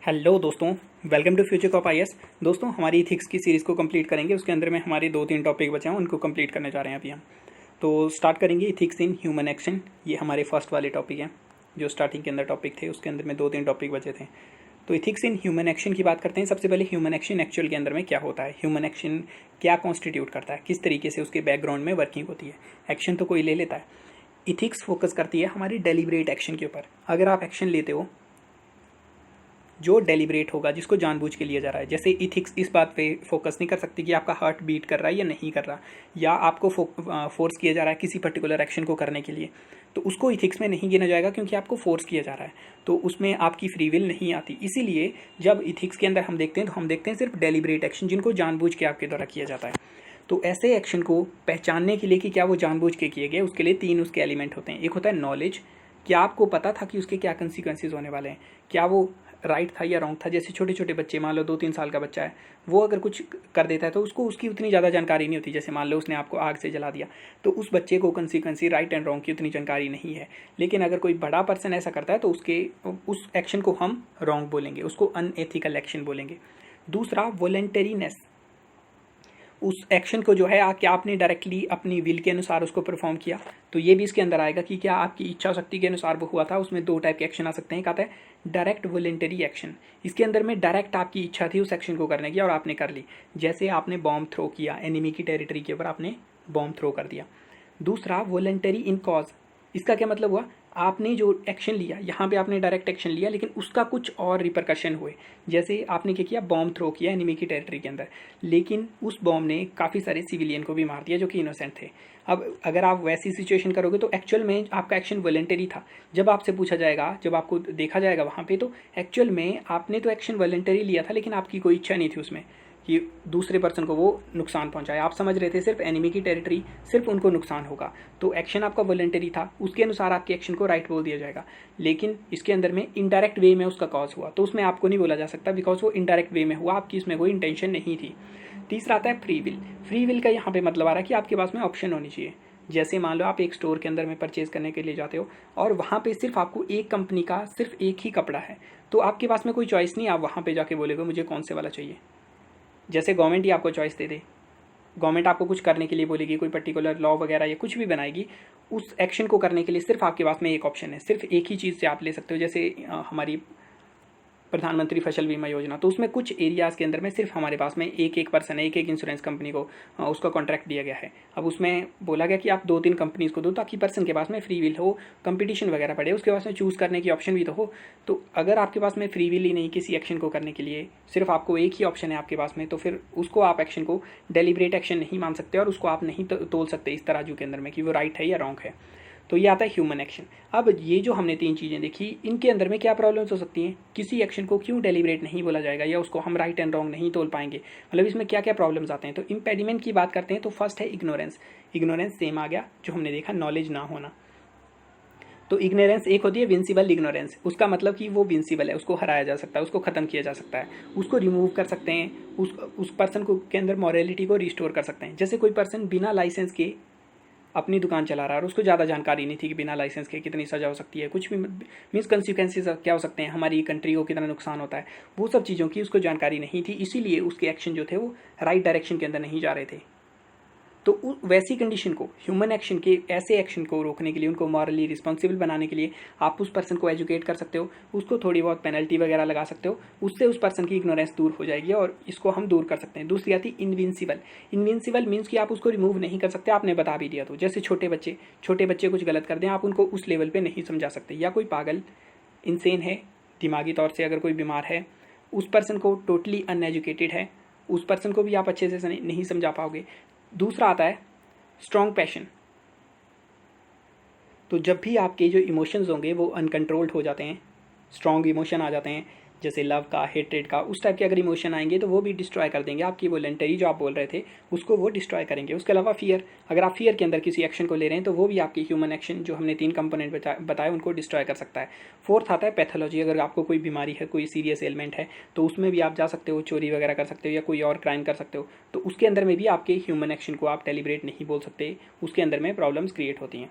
Hello दोस्तों, welcome to future cop IAS. दोस्तों, हमारी इथिक्स की सीरीज़ को कंप्लीट करेंगे। उसके अंदर में हमारे 2-3 टॉपिक बचे हैं, उनको कंप्लीट करने जा रहे हैं अभी हम। तो स्टार्ट करेंगे इथिक्स इन ह्यूमन एक्शन। ये हमारे फर्स्ट वाले टॉपिक हैं जो स्टार्टिंग के अंदर टॉपिक थे, उसके अंदर में 2-3 टॉपिक बचे थे। तो इथिक्स इन ह्यूमन एक्शन की बात करते हैं। सबसे पहले ह्यूमन एक्शन एक्चुअल के अंदर में क्या होता है, ह्यूमन एक्शन क्या कॉन्स्टिट्यूट करता है, किस तरीके से उसके बैकग्राउंड में वर्किंग होती है। एक्शन तो कोई ले लेता है, इथिक्स फोकस करती है हमारी डेलिब्रेट एक्शन के ऊपर। अगर आप एक्शन लेते हो जो डेलिब्रेट होगा, जिसको जानबूझ के लिया जा रहा है। जैसे इथिक्स इस बात पे फोकस नहीं कर सकती कि आपका हार्ट बीट कर रहा है या नहीं कर रहा, या आपको फोर्स किया जा रहा है किसी पर्टिकुलर एक्शन को करने के लिए, तो उसको इथिक्स में नहीं गिना जाएगा क्योंकि आपको फोर्स किया जा रहा है, तो उसमें आपकी फ्री विल नहीं आती। इसीलिए जब इथिक्स के अंदर हम देखते हैं तो हम देखते हैं सिर्फ डेलिब्रेट एक्शन, जिनको जानबूझ के आपके द्वारा किया जाता है। तो ऐसे एक्शन को पहचानने के लिए कि क्या वो जानबूझ के किए गए, उसके लिए 3 उसके एलिमेंट होते हैं। एक होता है नॉलेज, क्या आपको पता था कि उसके क्या कंसिक्वेंसेज होने वाले हैं, क्या वो राइट था या रॉन्ग था। जैसे छोटे छोटे बच्चे, मान लो 2-3 साल का बच्चा है, वो अगर कुछ कर देता है तो उसको उसकी उतनी ज़्यादा जानकारी नहीं होती। जैसे मान लो उसने आपको आग से जला दिया, तो उस बच्चे को कंसिक्वेंसी राइट एंड रॉन्ग की उतनी जानकारी नहीं है। लेकिन अगर कोई बड़ा पर्सन ऐसा करता है तो उस एक्शन को हम रॉन्ग बोलेंगे, उसको अनएथिकल एक्शन बोलेंगे। दूसरा वॉलंटरीनेस, उस एक्शन को जो है क्या आपने डायरेक्टली अपनी विल के अनुसार उसको परफॉर्म किया, तो ये भी इसके अंदर आएगा कि क्या आपकी इच्छा शक्ति के अनुसार वो हुआ था। उसमें 2 टाइप के एक्शन आ सकते हैं। एक आता है डायरेक्ट वॉलंटरी एक्शन, इसके अंदर में डायरेक्ट आपकी इच्छा थी उस एक्शन को करने की और आपने कर ली। जैसे आपने बॉम्ब थ्रो किया, एनिमी की टेरिटरी के ऊपर आपने बॉम्ब थ्रो कर दिया। दूसरा वॉलंटरी इन कॉज, इसका क्या मतलब हुआ, आपने जो एक्शन लिया, यहाँ पे आपने डायरेक्ट एक्शन लिया लेकिन उसका कुछ और रिपरकशन हुए। जैसे आपने क्या किया, बॉम्ब थ्रो किया एनिमी की टेरिटरी के अंदर, लेकिन उस बॉम्ब ने काफ़ी सारे सिविलियन को भी मार दिया जो कि इनोसेंट थे। अब अगर आप वैसी सिचुएशन करोगे तो एक्चुअल में आपका एक्शन वॉलंटरी था। जब आपसे पूछा जाएगा, जब आपको देखा जाएगा वहाँ पे, तो एक्चुअल में आपने तो एक्शन वॉलंटरी लिया था लेकिन आपकी कोई इच्छा नहीं थी उसमें कि दूसरे पर्सन को वो नुकसान पहुंचाए। आप समझ रहे थे सिर्फ एनिमी की टेरिटरी, सिर्फ उनको नुकसान होगा, तो एक्शन आपका वॉलंटरी था, उसके अनुसार आपके एक्शन को राइट बोल दिया जाएगा। लेकिन इसके अंदर में इनडायरेक्ट वे में उसका कॉज हुआ, तो उसमें आपको नहीं बोला जा सकता बिकॉज वो इनडायरेक्ट वे में हुआ, आपकी इसमें कोई इंटेंशन नहीं थी। तीसरा आता है फ्री विल। फ्री विल का यहाँ पे मतलब आ रहा है कि आपके पास में ऑप्शन होनी चाहिए। जैसे मान लो आप एक स्टोर के अंदर में परचेज करने के लिए जाते हो और वहाँ पे सिर्फ आपको एक कंपनी का सिर्फ एक ही कपड़ा है, तो आपके पास में कोई चॉइस नहीं, आप वहाँ पे जाके बोलेगे मुझे कौन से वाला चाहिए। जैसे गवर्नमेंट ही आपको चॉइस दे दे, गवर्नमेंट आपको कुछ करने के लिए बोलेगी, कोई पर्टिकुलर लॉ वगैरह या कुछ भी बनाएगी, उस एक्शन को करने के लिए सिर्फ आपके पास में एक ऑप्शन है, सिर्फ एक ही चीज़ से आप ले सकते हो। जैसे हमारी प्रधानमंत्री फसल बीमा योजना, तो उसमें कुछ एरियाज़ के अंदर में सिर्फ हमारे पास में एक पर्सन है, एक इंश्योरेंस कंपनी को उसका कॉन्ट्रैक्ट दिया गया है। अब उसमें बोला गया कि आप 2-3 कंपनीज को दो ताकि पर्सन के पास में फ्री विल हो, कंपटीशन वगैरह पड़े, उसके पास में चूज़ करने की ऑप्शन भी तो हो। तो अगर आपके पास में फ्री विल ही नहीं किसी एक्शन को करने के लिए, सिर्फ आपको एक ही ऑप्शन है आपके पास में, तो फिर उसको आप एक्शन को डेलिब्रेट एक्शन नहीं मान सकते और उसको आप नहीं तोल सकते इस तराजू के अंदर में कि वो राइट है या रॉन्ग है। तो ये आता है ह्यूमन एक्शन। अब ये जो हमने 3 चीज़ें देखी, इनके अंदर में क्या प्रॉब्लम्स हो सकती हैं, किसी एक्शन को क्यों डेलिब्रेट नहीं बोला जाएगा या उसको हम राइट एंड रॉन्ग नहीं तोल पाएंगे, मतलब इसमें क्या क्या प्रॉब्लम्स आते हैं। तो इम्पेडिमेंट की बात करते हैं तो फर्स्ट है इग्नोरेंस। इग्नोरेंस सेम आ गया जो हमने देखा, नॉलेज ना होना। तो इग्नोरेंस एक होती है विंसिबल इग्नोरेंस, उसका मतलब कि वो विंसिबल है, उसको हराया जा सकता है, उसको खत्म किया जा सकता है, उसको रिमूव कर सकते हैं, उस पर्सन को के अंदर मॉरलिटी को रिस्टोर कर सकते हैं। जैसे कोई पर्सन बिना लाइसेंस के अपनी दुकान चला रहा है और उसको ज़्यादा जानकारी नहीं थी कि बिना लाइसेंस के कितनी सज़ा हो सकती है, कुछ भी मीन्स कंसिक्वेंसेस क्या हो सकते हैं, हमारी कंट्री को कितना नुकसान होता है, वो सब चीज़ों की उसको जानकारी नहीं थी। इसीलिए उसके एक्शन जो थे वो राइट डायरेक्शन के अंदर नहीं जा रहे थे। तो वैसी कंडीशन को, ह्यूमन एक्शन के ऐसे एक्शन को रोकने के लिए, उनको मॉरली रिस्पॉन्सिबल बनाने के लिए आप उस पर्सन को एजुकेट कर सकते हो, उसको थोड़ी बहुत पेनल्टी वगैरह लगा सकते हो, उससे उस पर्सन की इग्नोरेंस दूर हो जाएगी और इसको हम दूर कर सकते हैं। दूसरी आती इनविंसिबल। इनविंसिबल मीन्स कि आप उसको रिमूव नहीं कर सकते, आपने बता भी दिया तो। जैसे छोटे बच्चे कुछ गलत कर दें, आप उनको उस लेवल पर नहीं समझा सकते, या कोई पागल इंसेन है, दिमागी तौर से अगर कोई बीमार है, उस पर्सन को टोटली अनएजुकेटेड है, उस पर्सन को भी आप अच्छे से नहीं समझा पाओगे। दूसरा आता है स्ट्रॉन्ग पैशन। तो जब भी आपके जो इमोशंस होंगे वो अनकंट्रोल्ड हो जाते हैं, स्ट्रॉन्ग इमोशन आ जाते हैं, जैसे लव का, हेट्रेड का, उस टाइप के अगर इमोशन आएंगे तो वो भी डिस्ट्रॉय कर देंगे आपकी वॉलंटरी जो आप बोल रहे थे उसको, वो डिस्ट्रॉय करेंगे। उसके अलावा फियर, अगर आप फियर के अंदर किसी एक्शन को ले रहे हैं तो वो भी आपकी ह्यूमन एक्शन जो हमने 3 कंपोनेंट बताए उनको डिस्ट्रॉय कर सकता है। फोर्थ आता है पैथोलॉजी। अगर आपको कोई बीमारी है, कोई सीरियस एलिमेंट है, तो उसमें भी आप जा सकते हो, चोरी वगैरह कर सकते हो या कोई और क्राइम कर सकते हो, तो उसके अंदर में भी आपके ह्यूमन एक्शन को आप डेलिब्रेट नहीं बोल सकते, उसके अंदर में प्रॉब्लम्स क्रिएट होती हैं।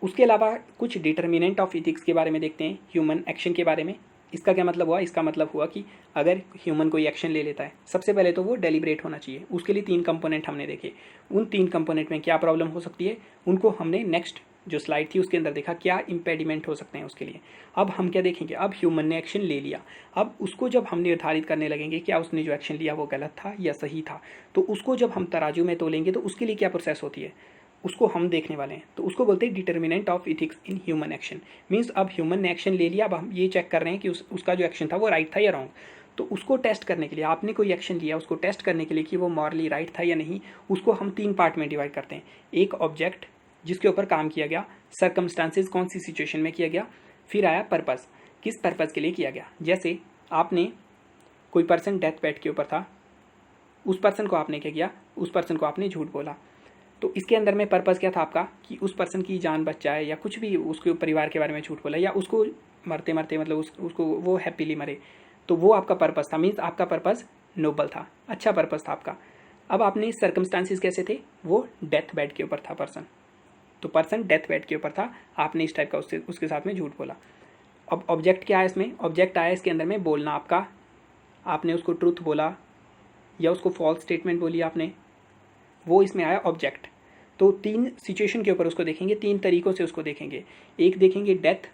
उसके अलावा कुछ डिटर्मिनेंट ऑफ इथिक्स के बारे में देखते हैं, ह्यूमन एक्शन के बारे में। इसका क्या मतलब हुआ? इसका मतलब हुआ कि अगर ह्यूमन कोई एक्शन ले लेता है, सबसे पहले तो वो डेलिब्रेट होना चाहिए। उसके लिए 3 कंपोनेंट हमने देखे। उन 3 कंपोनेंट में क्या प्रॉब्लम हो सकती है, उनको हमने नेक्स्ट जो स्लाइड थी उसके अंदर देखा क्या इम्पेडिमेंट हो सकते हैं उसके लिए। अब हम क्या देखेंगे, अब ह्यूमन ने एक्शन ले लिया, अब उसको जब हम निर्धारित करने लगेंगे क्या उसने जो एक्शन लिया वो गलत था या सही था, तो उसको जब हम तराजू में तोलेंगे तो उसके लिए क्या प्रोसेस होती है उसको हम देखने वाले हैं। तो उसको बोलते हैं determinant of ethics in human action. Means अब ह्यूमन ने एक्शन ले लिया, अब हम ये चेक कर रहे हैं कि उसका जो एक्शन था वो राइट था या रॉन्ग। तो उसको टेस्ट करने के लिए, आपने कोई एक्शन लिया, उसको टेस्ट करने के लिए कि वो मॉरली राइट था या नहीं, उसको हम 3 पार्ट में डिवाइड करते हैं। एक ऑब्जेक्ट जिसके ऊपर काम किया गया, सर्कमस्टांसेस कौन सी सिचुएशन में किया गया, फिर आया पर्पस, किस पर्पस के लिए किया गया। जैसे आपने कोई पर्सन डेथ बेड के ऊपर था, उस पर्सन को आपने क्या किया, उस पर्सन को आपने झूठ बोला। तो इसके अंदर में पर्पस क्या था आपका कि उस पर्सन की जान बच जाए या कुछ भी, उसके परिवार के बारे में झूठ बोला या उसको मरते मरते मतलब उसको वो हैप्पीली मरे, तो वो आपका पर्पस था। मीन्स आपका पर्पस नोबल था, अच्छा पर्पस था आपका। अब आपने सर्कमस्टांसिस कैसे थे, वो डेथ बेड के ऊपर था पर्सन, तो पर्सन डेथ बेड के ऊपर था, आपने इस टाइप का उसके साथ में झूठ बोला। अब ऑब्जेक्ट क्या है इसमें, ऑब्जेक्ट आया इसके अंदर में बोलना आपका, आपने उसको ट्रूथ बोला या उसको फॉल्स स्टेटमेंट बोली आपने, वो इसमें आया ऑब्जेक्ट। तो 3 सिचुएशन के ऊपर उसको देखेंगे, 3 तरीकों से उसको देखेंगे। एक देखेंगे डेथ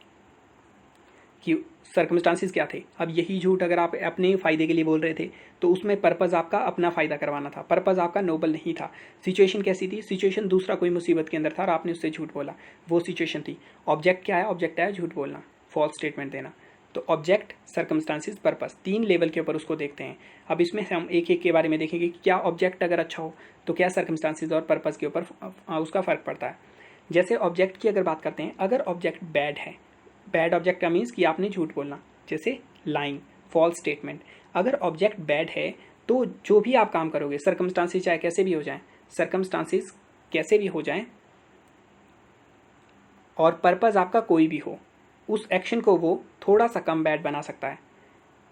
कि सर्कमस्टांसिस क्या थे। अब यही झूठ अगर आप अपने फ़ायदे के लिए बोल रहे थे तो उसमें पर्पस आपका अपना फ़ायदा करवाना था, पर्पस आपका नोबल नहीं था। सिचुएशन कैसी थी, सिचुएशन दूसरा कोई मुसीबत के अंदर था और आपने उससे झूठ बोला, वो सिचुएशन थी। ऑब्जेक्ट क्या है, ऑब्जेक्ट है झूठ बोलना, फॉल्स स्टेटमेंट देना। तो ऑब्जेक्ट, सर्कमस्टांसिस, पर्पस, 3 लेवल के ऊपर उसको देखते हैं। अब इसमें से हम एक एक के बारे में देखेंगे कि क्या ऑब्जेक्ट अगर अच्छा हो तो क्या सर्कमस्टांसिस और पर्पस के ऊपर उसका फ़र्क पड़ता है। जैसे ऑब्जेक्ट की अगर बात करते हैं, अगर ऑब्जेक्ट बैड है, बैड ऑब्जेक्ट का मीन्स कि आपने झूठ बोलना, जैसे लाइंग, फॉल्स स्टेटमेंट। अगर ऑब्जेक्ट बैड है तो जो भी आप काम करोगे, सर्कमस्टांसिस चाहे कैसे भी हो जाए, सर्कमस्टांसिस कैसे भी हो जाए और पर्पस आपका कोई भी हो, उस एक्शन को वो थोड़ा सा कम बैड बना सकता है।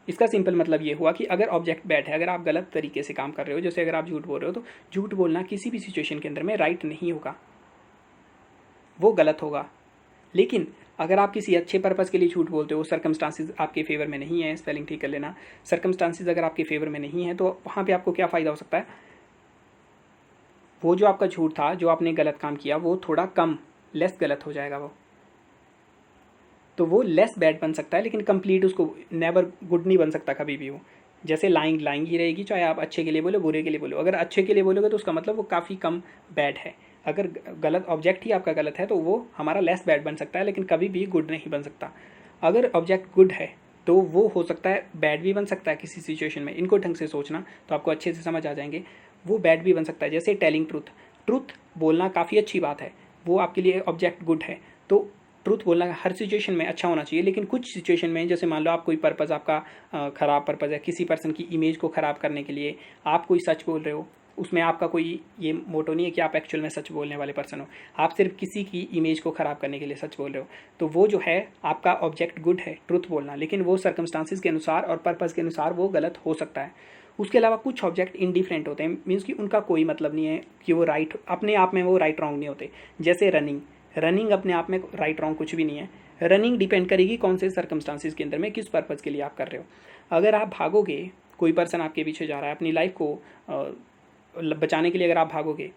इसका सिंपल मतलब ये हुआ कि अगर ऑब्जेक्ट बैड है, अगर आप गलत तरीके से काम कर रहे हो, जैसे अगर आप झूठ बोल रहे हो, तो झूठ बोलना किसी भी सिचुएशन के अंदर में राइट नहीं होगा, वो गलत होगा। लेकिन अगर आप किसी अच्छे पर्पस के लिए झूठ बोलते हो, सर्कमस्टांसिस आपके फेवर में नहीं है, स्पेलिंग ठीक कर लेना, सर्कमस्टांसिस अगर आपके फेवर में नहीं है तो वहाँ पे आपको क्या फ़ायदा हो सकता है, वो जो आपका झूठ था, जो आपने गलत काम किया, वो थोड़ा कम, लेस गलत हो जाएगा वो, तो वो लेस बैड बन सकता है, लेकिन कंप्लीट उसको नेवर गुड नहीं बन सकता कभी भी वो। जैसे लाइंग लाइंग ही रहेगी, चाहे आप अच्छे के लिए बोलो बुरे के लिए बोलो। अगर अच्छे के लिए बोलोगे तो उसका मतलब वो काफ़ी कम बैड है। अगर गलत ऑब्जेक्ट ही आपका गलत है तो वो हमारा लेस बैड बन सकता है, लेकिन कभी भी गुड नहीं बन सकता। अगर ऑब्जेक्ट गुड है तो वो हो सकता है बैड भी बन सकता है किसी सिचुएशन में। इनको ढंग से सोचना तो आपको अच्छे से समझ आ जाएंगे। वो बैड भी बन सकता है, जैसे टेलिंग ट्रूथ, ट्रूथ बोलना काफ़ी अच्छी बात है, वो आपके लिए ऑब्जेक्ट गुड है। तो ट्रूथ बोलना हर सिचुएशन में अच्छा होना चाहिए, लेकिन कुछ सिचुएशन में, जैसे मान लो आप कोई पर्पस आपका ख़राब पर्पस है, किसी पर्सन की इमेज को ख़राब करने के लिए आप कोई सच बोल रहे हो, उसमें आपका कोई ये मोटो नहीं है कि आप एक्चुअल में सच बोलने वाले पर्सन हो, आप सिर्फ किसी की इमेज को ख़राब करने के लिए सच बोल रहे हो, तो वो जो है आपका ऑब्जेक्ट गुड है ट्रूथ बोलना, लेकिन वो सर्कमस्टांसिस के अनुसार और पर्पस के अनुसार वो गलत हो सकता है। उसके अलावा कुछ ऑब्जेक्ट इनडिफरेंट होते हैं, मीन्स कि उनका कोई मतलब नहीं है कि वो राइट, अपने आप में वो राइट रॉन्ग नहीं होते। जैसे रनिंग, रनिंग अपने आप में राइट रॉन्ग कुछ भी नहीं है। रनिंग डिपेंड करेगी कौन से सर्कमस्टांसिस के अंदर में, किस पर्पज़ के लिए आप कर रहे हो। अगर आप भागोगे, कोई पर्सन आपके पीछे जा रहा है, अपनी लाइफ को बचाने के लिए अगर आप भागोगे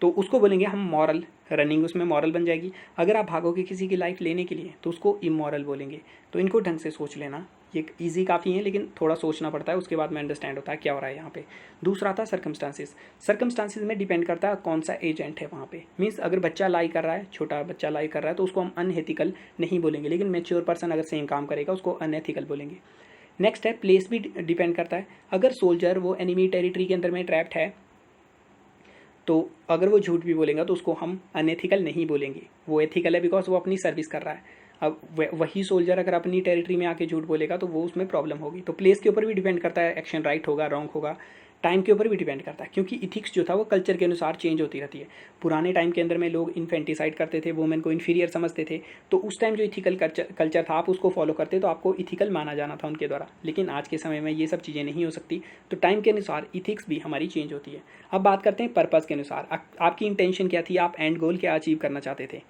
तो उसको बोलेंगे हम मॉरल, रनिंग उसमें मॉरल बन जाएगी। अगर आप भागोगे किसी की लाइफ लेने के लिए तो उसको इमोरल बोलेंगे। तो इनको ढंग से सोच लेना, ये ईजी काफ़ी है लेकिन थोड़ा सोचना पड़ता है, उसके बाद में अंडरस्टैंड होता है क्या हो रहा है यहाँ पे। दूसरा था सर्कमस्टांसिस। सर्कमस्टांसिस में डिपेंड करता है कौन सा एजेंट है वहाँ पे। मीन्स अगर बच्चा लाई कर रहा है, छोटा बच्चा लाई कर रहा है तो उसको हम अनएथिकल नहीं बोलेंगे, लेकिन मैच्योर पर्सन अगर सेम काम करेगा उसको अनएथिकल बोलेंगे। नेक्स्ट है प्लेस, भी डिपेंड करता है। अगर सोल्जर वो एनिमी टेरिटरी के अंदर में ट्रैप्ड है तो अगर वो झूठ भी बोलेगा तो उसको हम अनएथिकल नहीं बोलेंगे, वो एथिकल है बिकॉज वो अपनी सर्विस कर रहा है। अब वही सोल्जर अगर अपनी टेरिटरी में आके झूठ बोलेगा तो वो उसमें प्रॉब्लम होगी। तो प्लेस के ऊपर भी डिपेंड करता है, एक्शन राइट होगा रॉन्ग होगा। टाइम के ऊपर भी डिपेंड करता है, क्योंकि इथिक्स जो था वो कल्चर के अनुसार चेंज होती रहती है। पुराने टाइम के अंदर में लोग इन्फेंटिसाइड करते थे, वुमेन को इन्फीरियर समझते थे, तो उस टाइम जो इथिकल कल्चर था आप उसको फॉलो करते तो आपको इथिकल माना जाना था उनके द्वारा। लेकिन आज के समय में ये सब चीज़ें नहीं हो सकती, तो टाइम के अनुसार इथिक्स भी हमारी चेंज होती है। अब बात करते हैं पर्पज़ के अनुसार, आपकी इंटेंशन क्या थी, आप एंड गोल क्या अचीव करना चाहते थे।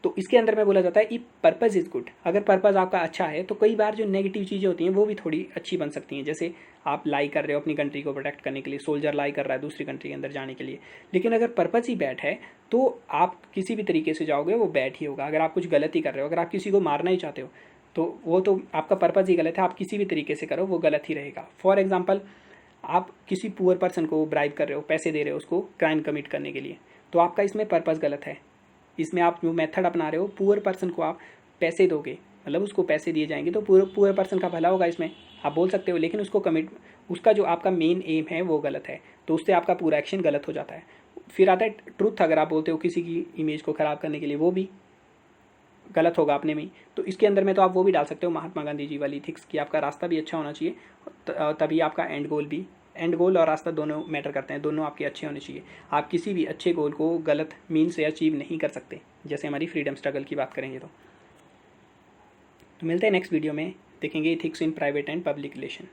तो इसके अंदर में बोला जाता है इफ पर्पज़ इज़ गुड, अगर पर्पज़ आपका अच्छा है तो कई बार जो नेगेटिव चीज़ें होती हैं वो भी थोड़ी अच्छी बन सकती हैं। जैसे आप लाई कर रहे हो अपनी कंट्री को प्रोटेक्ट करने के लिए, सोल्जर लाई कर रहा है दूसरी कंट्री के अंदर जाने के लिए, लेकिन अगर पर्पज़ ही बैड है तो आप किसी भी तरीके से जाओगे वो बैड ही होगा। अगर आप कुछ गलत ही कर रहे हो, अगर आप किसी को मारना ही चाहते हो तो वो तो आपका पर्पज़ ही गलत है, आप किसी भी तरीके से करो वो गलत ही रहेगा। फॉर एग्जाम्पल, आप किसी पुअर पर्सन को ब्राइब कर रहे हो, पैसे दे रहे हो उसको क्राइम कमिट करने के लिए, तो आपका इसमें पर्पज़ गलत है। इसमें आप जो मेथड अपना रहे हो, पुअर पर्सन को आप पैसे दोगे, मतलब उसको पैसे दिए जाएंगे तो पुअर पर्सन का भला होगा इसमें, आप बोल सकते हो, लेकिन उसका जो आपका मेन एम है वो गलत है, तो उससे आपका पूरा एक्शन गलत हो जाता है। फिर आता है ट्रुथ, अगर आप बोलते हो किसी की इमेज को ख़राब करने के लिए, वो भी गलत होगा अपने में ही। तो इसके अंदर में तो आप वो भी डाल सकते हो महात्मा गांधी जी वाली एथिक्स की, आपका रास्ता भी अच्छा होना चाहिए, तभी आपका एंड गोल और रास्ता दोनों मैटर करते हैं, दोनों आपके अच्छे होने चाहिए। आप किसी भी अच्छे गोल को गलत मीन से अचीव नहीं कर सकते, जैसे हमारी फ्रीडम स्ट्रगल की बात करेंगे तो मिलते हैं नेक्स्ट वीडियो में, देखेंगे ethics in private and public relation.